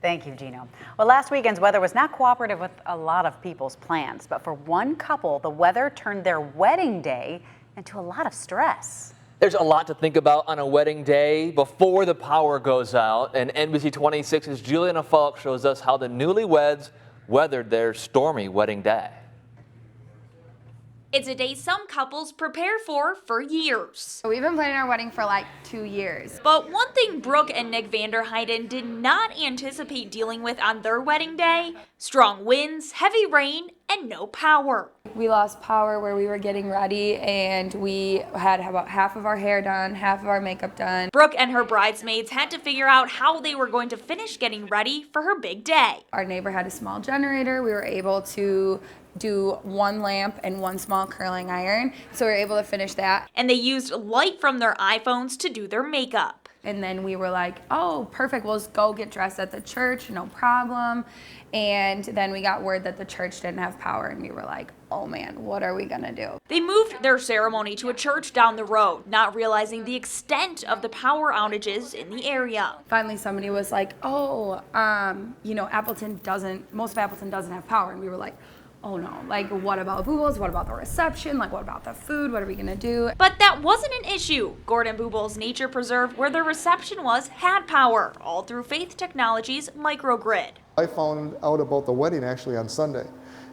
Thank you, Gino. Well, last weekend's weather was not cooperative with a lot of people's plans, but for one couple, the weather turned their wedding day into a lot of stress. There's a lot to think about on a wedding day before the power goes out, and NBC 26's Juliana Falk shows us how the newlyweds weathered their stormy wedding day. It's a day some couples prepare for years. We've been planning our wedding for like 2 years. But one thing Brooke and Nick Vanderheiden did not anticipate dealing with on their wedding day: strong winds, heavy rain, and no power. We lost power where we were getting ready, and we had about half of our hair done, half of our makeup done. Brooke and her bridesmaids had to figure out how they were going to finish getting ready for her big day. Our neighbor had a small generator. We were able to do one lamp and one small curling iron, so we were able to finish that. And they used light from their iPhones to do their makeup. And then we were like, oh, perfect, we'll just go get dressed at the church, no problem. And then we got word that the church didn't have power, and we were like, oh man, what are we gonna do? They moved their ceremony to a church down the road, not realizing the extent of the power outages in the area. Finally, somebody was like, oh, most of Appleton doesn't have power. And we were like, oh no, like what about Boobles? What about the reception? Like what about the food? What are we gonna do? But that wasn't an issue. Gordon Boobles Nature Preserve, where the reception was, had power, all through Faith Technologies microgrid. I found out about the wedding actually on Sunday.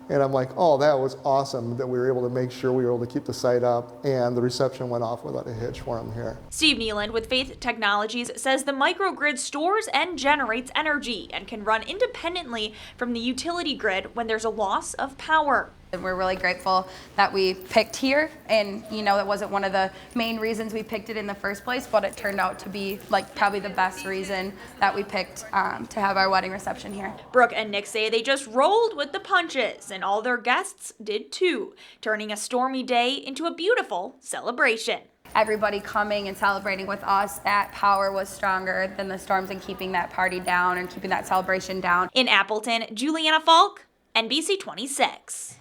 And I'm like, oh, that was awesome that we were able to make sure we were able to keep the site up, and the reception went off without a hitch for them here. Steve Nealand with Faith Technologies says the microgrid stores and generates energy and can run independently from the utility grid when there's a loss of power. And we're really grateful that we picked here, and that wasn't one of the main reasons we picked it in the first place, but it turned out to be like probably the best reason that we picked to have our wedding reception here. Brooke and Nick say they just rolled with the punches, and all their guests did too, turning a stormy day into a beautiful celebration. Everybody coming and celebrating with us, that power was stronger than the storms, and keeping that party down and keeping that celebration down. In Appleton, Juliana Falk, NBC 26.